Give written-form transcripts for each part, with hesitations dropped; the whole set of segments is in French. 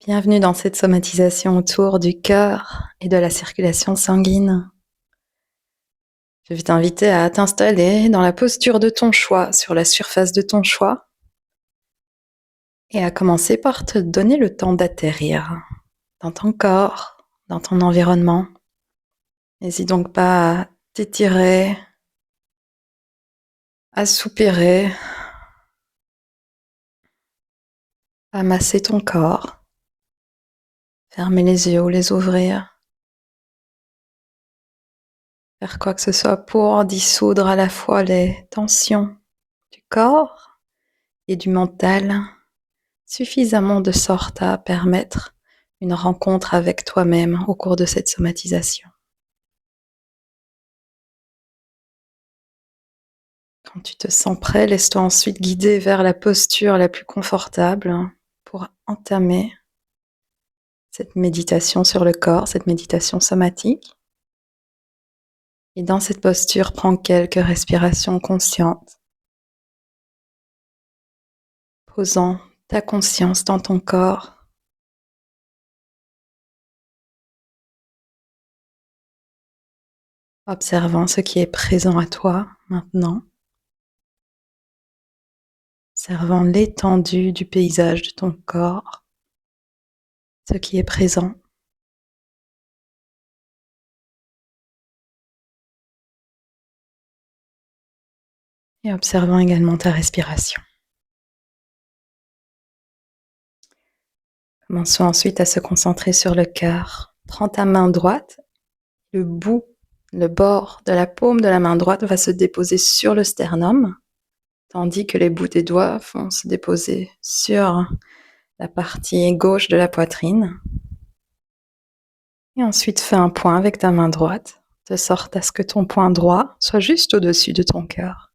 Bienvenue dans cette somatisation autour du cœur et de la circulation sanguine. Je vais t'inviter à t'installer dans la posture de ton choix, sur la surface de ton choix, et à commencer par te donner le temps d'atterrir dans ton corps, dans ton environnement. N'hésite donc pas à t'étirer, à soupirer, à masser ton corps, fermer les yeux ou les ouvrir, faire quoi que ce soit pour dissoudre à la fois les tensions du corps et du mental, suffisamment de sorte à permettre une rencontre avec toi-même au cours de cette somatisation. Quand tu te sens prêt, laisse-toi ensuite guider vers la posture la plus confortable pour entamer cette méditation sur le corps, cette méditation somatique. Et dans cette posture, prends quelques respirations conscientes, posant ta conscience dans ton corps, observant ce qui est présent à toi maintenant, observant l'étendue du paysage de ton corps, ce qui est présent. Et observant également ta respiration. Commençons ensuite à se concentrer sur le cœur. Prends ta main droite, le bord de la paume de la main droite va se déposer sur le sternum, tandis que les bouts des doigts vont se déposer sur la partie gauche de la poitrine. Et ensuite, fais un point avec ta main droite, de sorte à ce que ton poing droit soit juste au-dessus de ton cœur.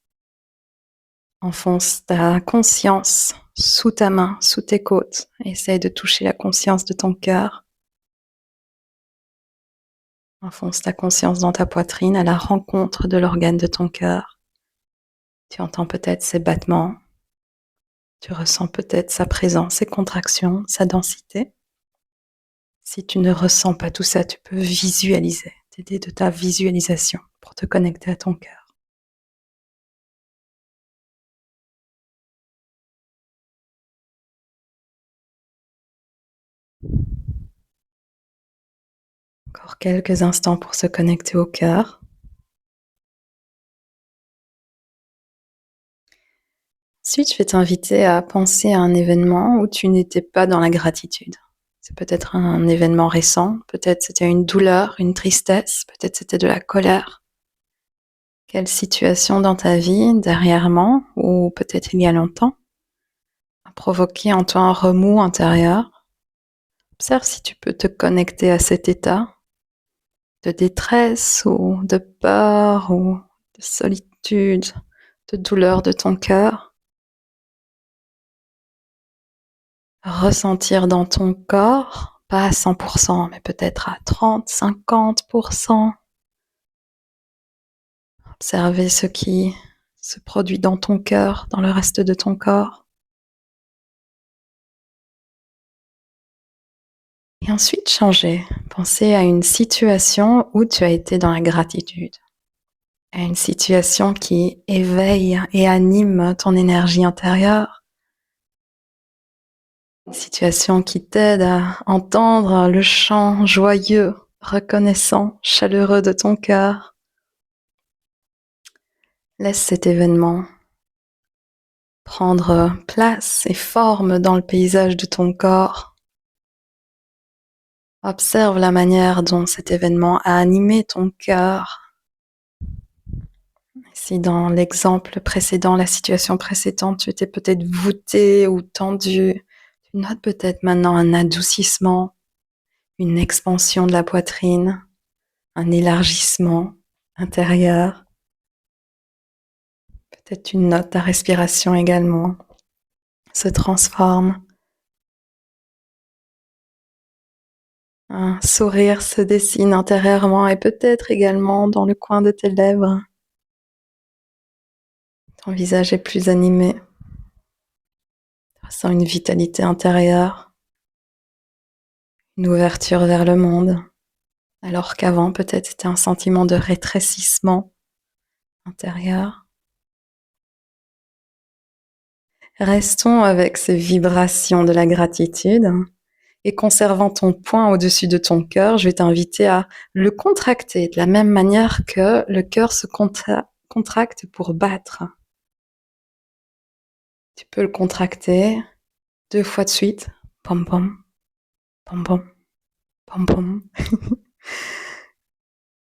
Enfonce ta conscience sous ta main, sous tes côtes. Essaye de toucher la conscience de ton cœur. Enfonce ta conscience dans ta poitrine à la rencontre de l'organe de ton cœur. Tu entends peut-être ses battements. Tu ressens peut-être sa présence, ses contractions, sa densité. Si tu ne ressens pas tout ça, tu peux visualiser, t'aider de ta visualisation pour te connecter à ton cœur. Encore quelques instants pour se connecter au cœur. Ensuite, je vais t'inviter à penser à un événement où tu n'étais pas dans la gratitude. C'est peut-être un événement récent, peut-être c'était une douleur, une tristesse, peut-être c'était de la colère. Quelle situation dans ta vie, dernièrement, ou peut-être il y a longtemps, a provoqué en toi un remous intérieur? Observe si tu peux te connecter à cet état de détresse ou de peur ou de solitude, de douleur de ton cœur. Ressentir dans ton corps, pas à 100%, mais peut-être à 30, 50%. Observer ce qui se produit dans ton cœur, dans le reste de ton corps. Et ensuite changer. Penser à une situation où tu as été dans la gratitude. À une situation qui éveille et anime ton énergie intérieure. Une situation qui t'aide à entendre le chant joyeux, reconnaissant, chaleureux de ton cœur. Laisse cet événement prendre place et forme dans le paysage de ton corps. Observe la manière dont cet événement a animé ton cœur. Si dans l'exemple précédent, la situation précédente, tu étais peut-être voûté ou tendu, tu notes peut-être maintenant un adoucissement, une expansion de la poitrine, un élargissement intérieur. Peut-être tu notes ta respiration également se transforme. Un sourire se dessine intérieurement et peut-être également dans le coin de tes lèvres. Ton visage est plus animé. Tu ressens une vitalité intérieure. une ouverture vers le monde, alors qu'avant peut-être c'était un sentiment de rétrécissement intérieur. Restons avec ces vibrations de la gratitude et conservant ton poing au-dessus de ton cœur, je vais t'inviter à le contracter de la même manière que le cœur se contracte pour battre. Tu peux le contracter 2 fois de suite. Pom pom, pom pom, pom pom.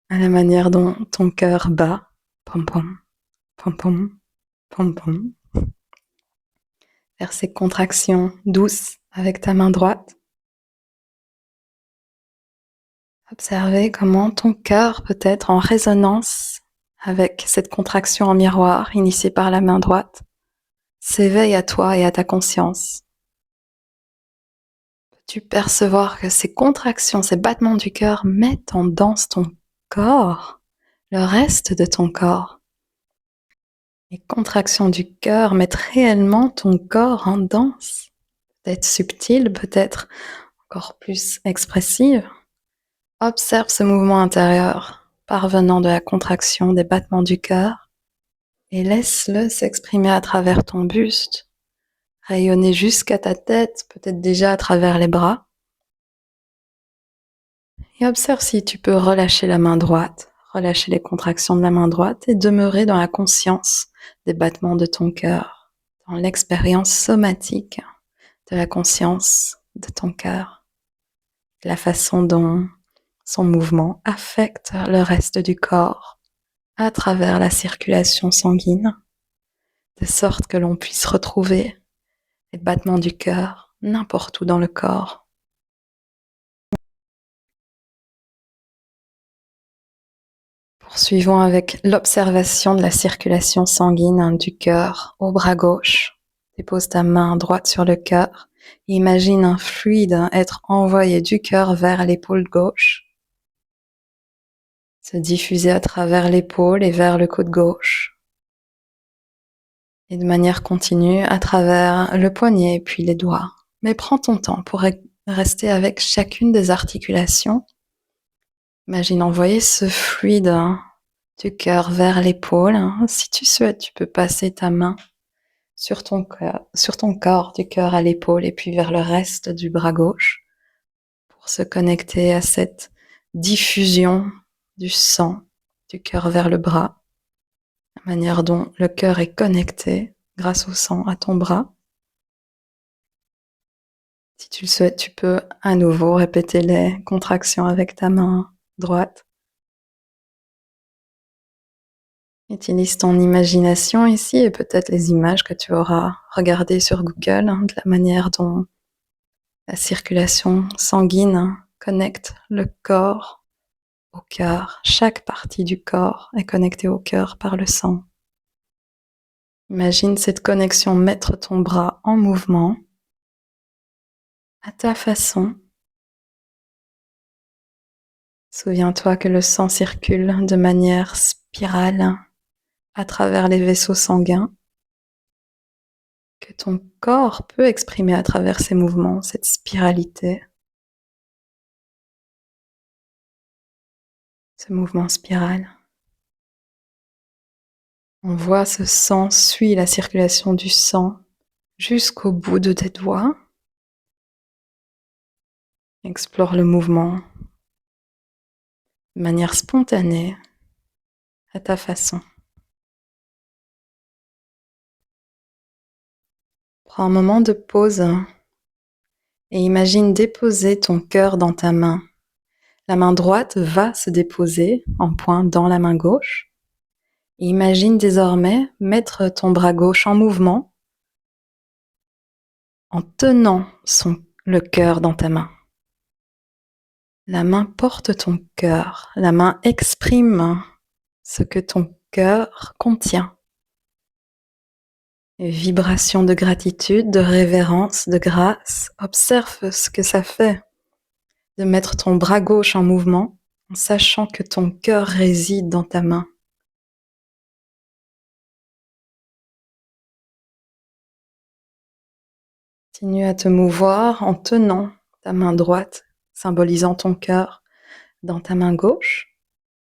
À la manière dont ton cœur bat. Pom pom, pom pom, pom pom. Faire ces contractions douces avec ta main droite. Observer comment ton cœur peut être en résonance avec cette contraction en miroir initiée par la main droite s'éveille à toi et à ta conscience. Peux-tu percevoir que ces contractions, ces battements du cœur mettent en danse ton corps, le reste de ton corps? Les contractions du cœur mettent réellement ton corps en danse, peut-être subtile, peut-être encore plus expressive. Observe ce mouvement intérieur parvenant de la contraction des battements du cœur et laisse-le s'exprimer à travers ton buste, rayonner jusqu'à ta tête, peut-être déjà à travers les bras. Et observe si tu peux relâcher la main droite, relâcher les contractions de la main droite et demeurer dans la conscience des battements de ton cœur, dans l'expérience somatique de la conscience de ton cœur, la façon dont son mouvement affecte le reste du corps à travers la circulation sanguine, de sorte que l'on puisse retrouver les battements du cœur n'importe où dans le corps. Poursuivons avec l'observation de la circulation sanguine du cœur au bras gauche. Dépose ta main droite sur le cœur et imagine un fluide être envoyé du cœur vers l'épaule gauche, se diffuser à travers l'épaule et vers le coude gauche, et de manière continue à travers le poignet puis les doigts. Mais prends ton temps pour rester avec chacune des articulations. Imagine envoyer ce fluide du cœur vers l'épaule. Si tu souhaites, tu peux passer ta main sur ton corps, du cœur à l'épaule et puis vers le reste du bras gauche pour se connecter à cette diffusion du sang du cœur vers le bras, la manière dont le cœur est connecté grâce au sang à ton bras. Si tu le souhaites, tu peux à nouveau répéter les contractions avec ta main droite. Utilise ton imagination ici et peut-être les images que tu auras regardées sur Google, de la manière dont la circulation sanguine connecte le corps au cœur. Chaque partie du corps est connectée au cœur par le sang. Imagine cette connexion mettre ton bras en mouvement à ta façon. Souviens-toi que le sang circule de manière spirale à travers les vaisseaux sanguins, que ton corps peut exprimer à travers ces mouvements, cette spiralité, ce mouvement spiral. On voit ce sang suit la circulation du sang jusqu'au bout de tes doigts. Explore le mouvement de manière spontanée, à ta façon. Prends un moment de pause et imagine déposer ton cœur dans ta main. La main droite va se déposer en poing dans la main gauche. Et imagine désormais mettre ton bras gauche en mouvement en tenant le cœur dans ta main. La main porte ton cœur, la main exprime ce que ton cœur contient. Vibration de gratitude, de révérence, de grâce. Observe ce que ça fait de mettre ton bras gauche en mouvement en sachant que ton cœur réside dans ta main. Continue à te mouvoir en tenant ta main droite symbolisant ton cœur dans ta main gauche.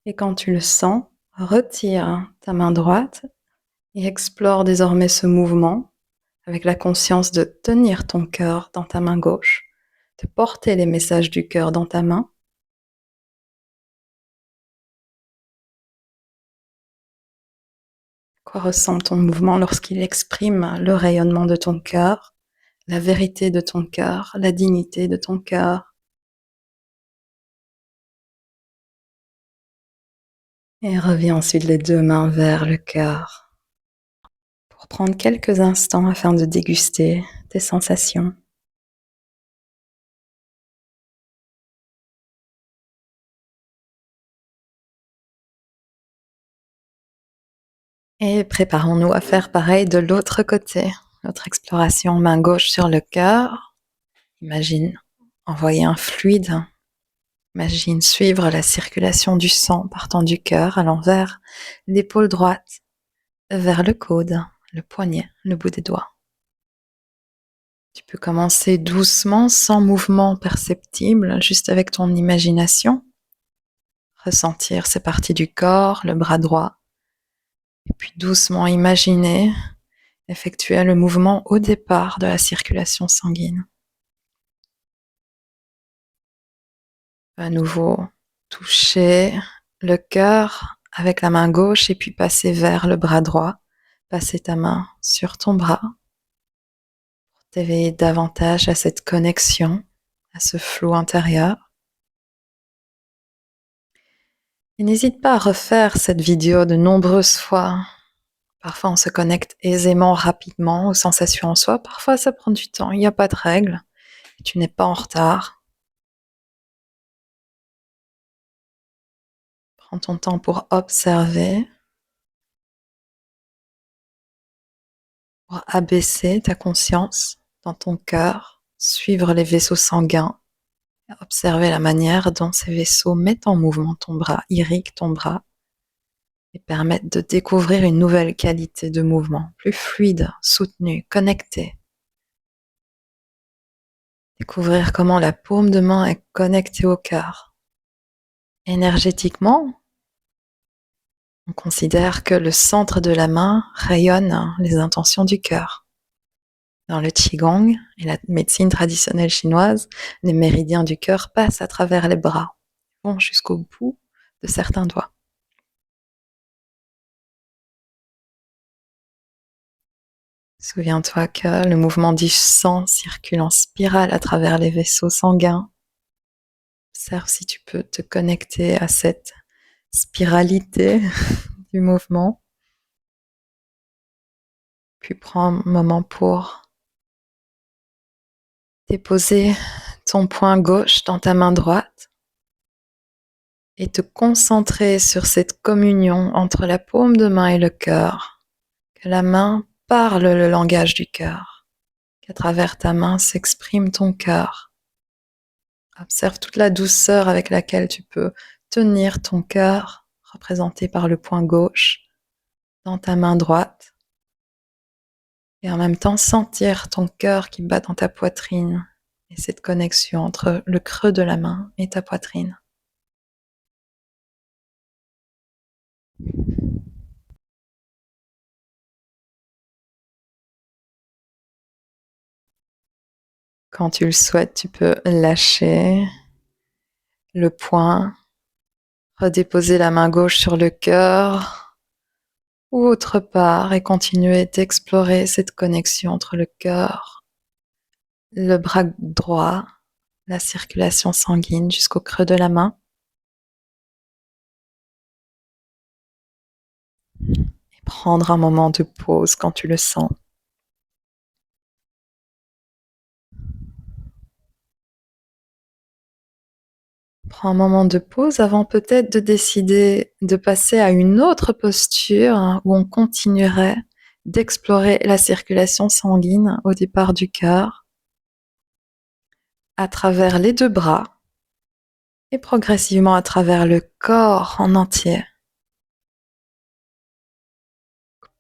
Et quand tu le sens, retire ta main droite et explore désormais ce mouvement avec la conscience de tenir ton cœur dans ta main gauche, de porter les messages du cœur dans ta main. Quoi ressent ton mouvement lorsqu'il exprime le rayonnement de ton cœur, la vérité de ton cœur, la dignité de ton cœur? Et reviens ensuite les deux mains vers le cœur pour prendre quelques instants afin de déguster tes sensations. Et préparons-nous à faire pareil de l'autre côté. Notre exploration main gauche sur le cœur. Imagine envoyer un fluide. Imagine suivre la circulation du sang partant du cœur allant vers l'épaule droite, vers le coude, le poignet, le bout des doigts. Tu peux commencer doucement, sans mouvement perceptible, juste avec ton imagination. Ressentir ces parties du corps, le bras droit. Et puis doucement imaginer effectuer le mouvement au départ de la circulation sanguine. À nouveau, toucher le cœur avec la main gauche et puis passer vers le bras droit. Passer ta main sur ton bras pour t'éveiller davantage à cette connexion, à ce flot intérieur. Et n'hésite pas à refaire cette vidéo de nombreuses fois. Parfois, on se connecte aisément, rapidement aux sensations en soi. Parfois, ça prend du temps. Il n'y a pas de règle. Tu n'es pas en retard. Prends ton temps pour observer, pour abaisser ta conscience dans ton cœur, suivre les vaisseaux sanguins, observer la manière dont ces vaisseaux mettent en mouvement ton bras, irriguent ton bras et permettent de découvrir une nouvelle qualité de mouvement, plus fluide, soutenu, connecté. Découvrir comment la paume de main est connectée au cœur. Énergétiquement, on considère que le centre de la main rayonne les intentions du cœur. Dans le Qigong et la médecine traditionnelle chinoise, les méridiens du cœur passent à travers les bras, vont jusqu'au bout de certains doigts. Souviens-toi que le mouvement du sang circule en spirale à travers les vaisseaux sanguins. Observe si tu peux te connecter à cette spiralité du mouvement. Puis prends un moment pour déposer ton poing gauche dans ta main droite et te concentrer sur cette communion entre la paume de main et le cœur. Que la main parle le langage du cœur, qu'à travers ta main s'exprime ton cœur. Observe toute la douceur avec laquelle tu peux tenir ton cœur, représenté par le poing gauche, dans ta main droite, et en même temps sentir ton cœur qui bat dans ta poitrine, et cette connexion entre le creux de la main et ta poitrine. Quand tu le souhaites, tu peux lâcher le poing, redéposer la main gauche sur le cœur ou autre part et continuer d'explorer cette connexion entre le cœur, le bras droit, la circulation sanguine jusqu'au creux de la main. Et prendre un moment de pause quand tu le sens. Prends un moment de pause avant peut-être de décider de passer à une autre posture où on continuerait d'explorer la circulation sanguine au départ du cœur, à travers les deux bras et progressivement à travers le corps en entier.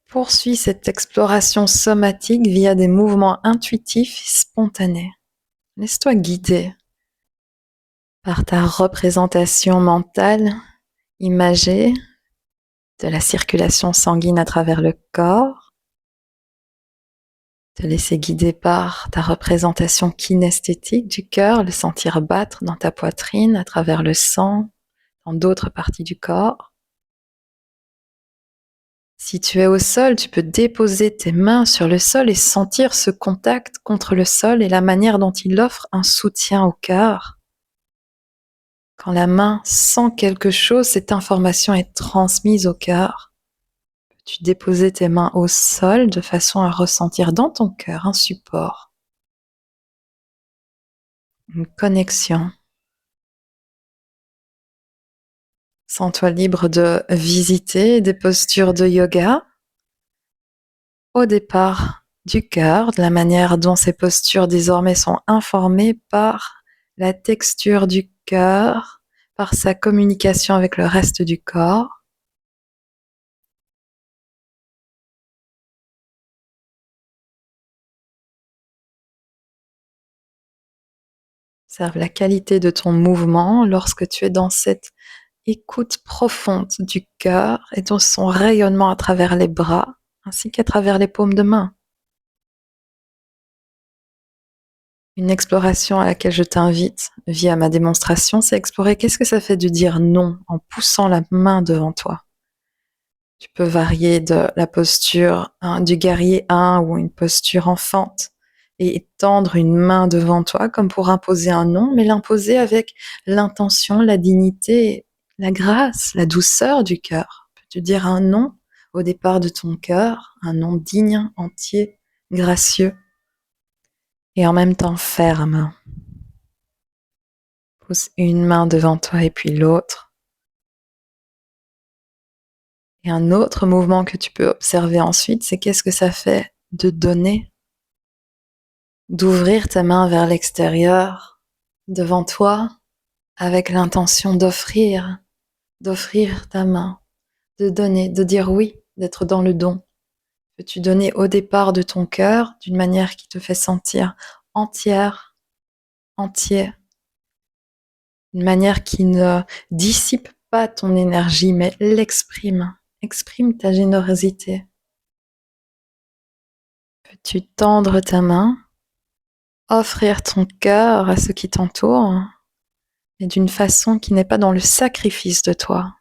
Poursuis cette exploration somatique via des mouvements intuitifs et spontanés. Laisse-toi guider par ta représentation mentale, imagée de la circulation sanguine à travers le corps, te laisser guider par ta représentation kinesthétique du cœur, le sentir battre dans ta poitrine à travers le sang, dans d'autres parties du corps. Si tu es au sol, tu peux déposer tes mains sur le sol et sentir ce contact contre le sol et la manière dont il offre un soutien au cœur. Quand la main sent quelque chose, cette information est transmise au cœur. Tu déposer tes mains au sol de façon à ressentir dans ton cœur un support, une connexion. Sens-toi libre de visiter des postures de yoga au départ du cœur, de la manière dont ces postures désormais sont informées par la texture du cœur, par sa communication avec le reste du corps. Observe la qualité de ton mouvement lorsque tu es dans cette écoute profonde du cœur et de son rayonnement à travers les bras ainsi qu'à travers les paumes de main. Une exploration à laquelle je t'invite via ma démonstration, c'est explorer qu'est-ce que ça fait de dire non en poussant la main devant toi. Tu peux varier de la posture du guerrier 1 ou une posture enfante et tendre une main devant toi comme pour imposer un non, mais l'imposer avec l'intention, la dignité, la grâce, la douceur du cœur. Peux-tu dire un non au départ de ton cœur, un non digne, entier, gracieux et en même temps ferme. Pousse une main devant toi et puis l'autre. Et un autre mouvement que tu peux observer ensuite, c'est qu'est-ce que ça fait de donner, d'ouvrir ta main vers l'extérieur, devant toi, avec l'intention d'offrir ta main, de donner, de dire oui, d'être dans le don. Peux-tu donner au départ de ton cœur d'une manière qui te fait sentir entière, entier, une manière qui ne dissipe pas ton énergie, mais l'exprime. Exprime ta générosité. Peux-tu tendre ta main, offrir ton cœur à ceux qui t'entourent, mais d'une façon qui n'est pas dans le sacrifice de toi,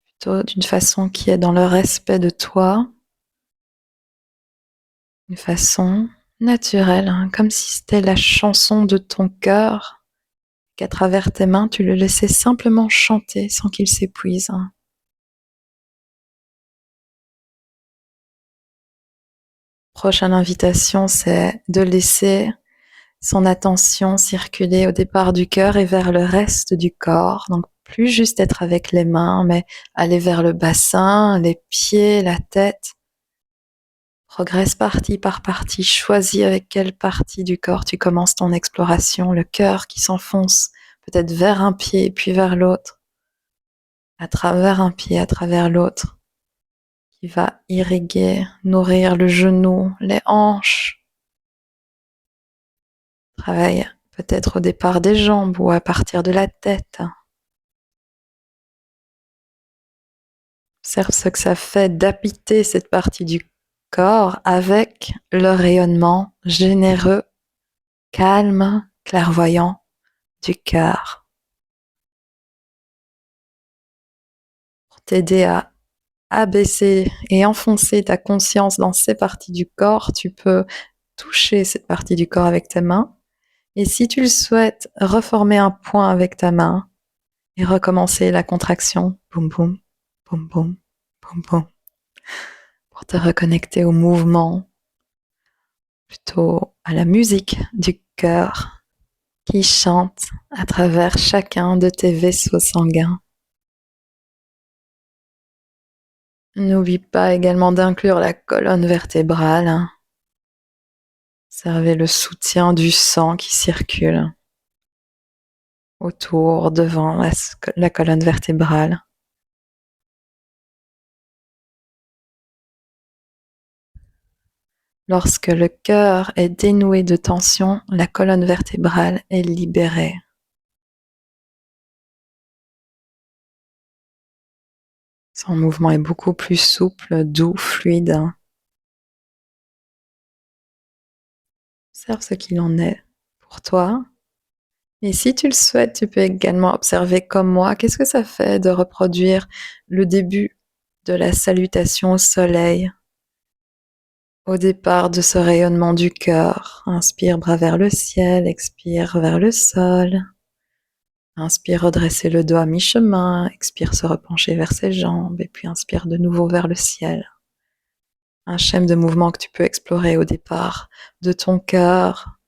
plutôt d'une façon qui est dans le respect de toi, une façon naturelle, comme si c'était la chanson de ton cœur, qu'à travers tes mains, tu le laissais simplement chanter sans qu'il s'épuise. Prochaine invitation, c'est de laisser son attention circuler au départ du cœur et vers le reste du corps. Donc, plus juste être avec les mains, mais aller vers le bassin, les pieds, la tête. Progresse partie par partie. Choisis avec quelle partie du corps tu commences ton exploration. Le cœur qui s'enfonce peut-être vers un pied puis vers l'autre. À travers un pied, à travers l'autre. Qui va irriguer, nourrir le genou, les hanches. Travaille peut-être au départ des jambes ou à partir de la tête. Observe ce que ça fait d'habiter cette partie du corps avec le rayonnement généreux, calme, clairvoyant du cœur. Pour t'aider à abaisser et enfoncer ta conscience dans ces parties du corps, tu peux toucher cette partie du corps avec tes mains. Et si tu le souhaites, reformer un point avec ta main et recommencer la contraction. Boum, boum, boum, boum, boum, boum. Pour te reconnecter au mouvement, plutôt à la musique du cœur qui chante à travers chacun de tes vaisseaux sanguins. N'oublie pas également d'inclure la colonne vertébrale. Observez le soutien du sang qui circule autour, devant la colonne vertébrale. Lorsque le cœur est dénoué de tension, la colonne vertébrale est libérée. Son mouvement est beaucoup plus souple, doux, fluide. Observe ce qu'il en est pour toi. Et si tu le souhaites, tu peux également observer comme moi, qu'est-ce que ça fait de reproduire le début de la salutation au soleil, au départ de ce rayonnement du cœur. Inspire, bras vers le ciel, expire vers le sol. Inspire, redresser le dos à mi-chemin, expire, se repencher vers ses jambes, et puis inspire de nouveau vers le ciel. Un schème de mouvement que tu peux explorer au départ de ton cœur,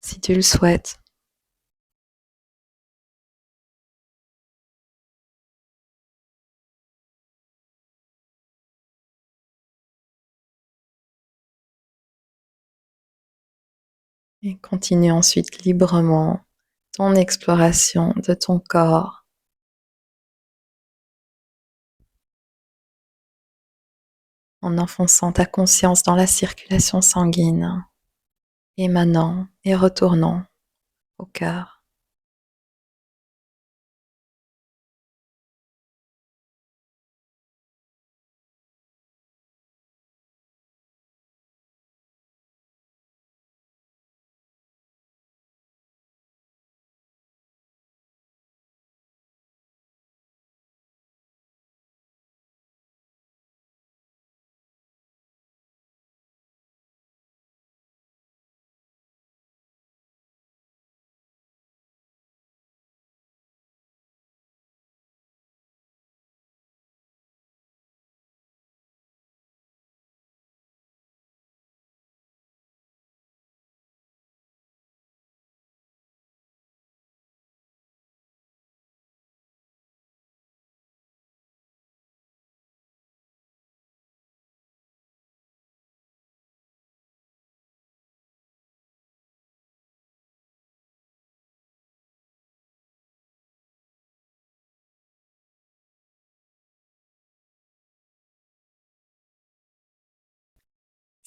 si tu le souhaites. Et continue ensuite librement ton exploration de ton corps, en enfonçant ta conscience dans la circulation sanguine, émanant et retournant au cœur.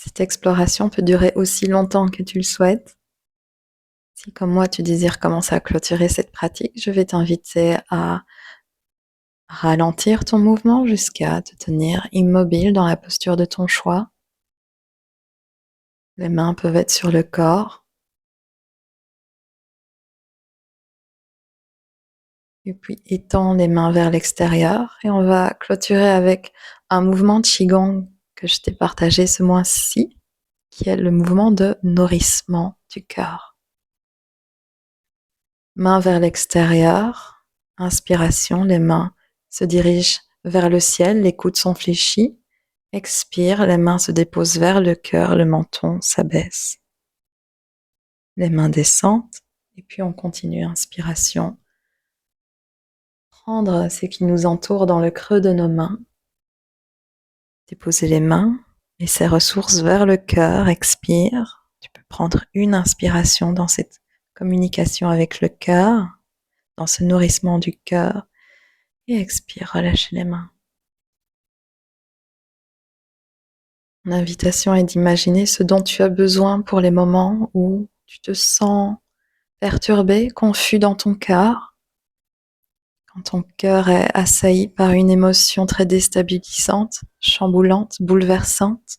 Cette exploration peut durer aussi longtemps que tu le souhaites. Si, comme moi, tu désires commencer à clôturer cette pratique, je vais t'inviter à ralentir ton mouvement jusqu'à te tenir immobile dans la posture de ton choix. Les mains peuvent être sur le corps. Et puis étends les mains vers l'extérieur et on va clôturer avec un mouvement de Qigong que je t'ai partagé ce mois-ci, qui est le mouvement de nourrissement du cœur. Mains vers l'extérieur, inspiration, les mains se dirigent vers le ciel, les coudes sont fléchis. Expire, les mains se déposent vers le cœur, le menton s'abaisse. Les mains descendent et puis on continue. Inspiration. Prendre ce qui nous entoure dans le creux de nos mains. Déposer les mains et ses ressources vers le cœur. Expire. Tu peux prendre une inspiration dans cette communication avec le cœur, dans ce nourrissement du cœur. Et expire, relâchez les mains. Mon invitation est d'imaginer ce dont tu as besoin pour les moments où tu te sens perturbé, confus dans ton cœur. Quand ton cœur est assailli par une émotion très déstabilisante, chamboulante, bouleversante.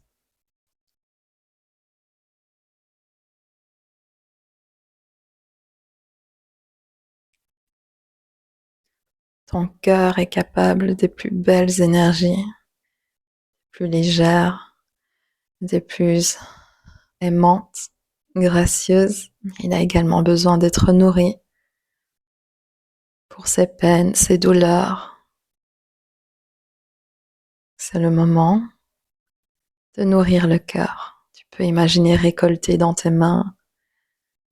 Ton cœur est capable des plus belles énergies, plus légères, des plus aimantes, gracieuses. Il a également besoin d'être nourri pour ses peines, ses douleurs. C'est le moment de nourrir le cœur. Tu peux imaginer récolter dans tes mains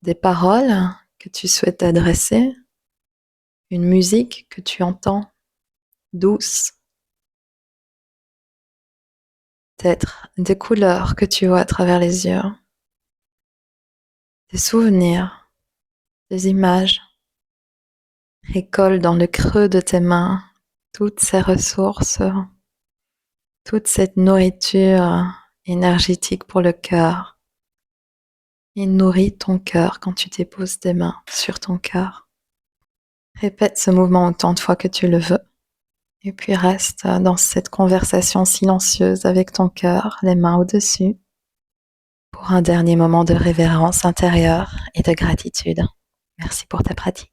des paroles que tu souhaites adresser, une musique que tu entends, douce, peut-être des couleurs que tu vois à travers les yeux, des souvenirs, des images. Récolte dans le creux de tes mains toutes ces ressources, toute cette nourriture énergétique pour le cœur. Et nourris ton cœur quand tu déposes tes mains sur ton cœur. Répète ce mouvement autant de fois que tu le veux. Et puis reste dans cette conversation silencieuse avec ton cœur, les mains au-dessus, pour un dernier moment de révérence intérieure et de gratitude. Merci pour ta pratique.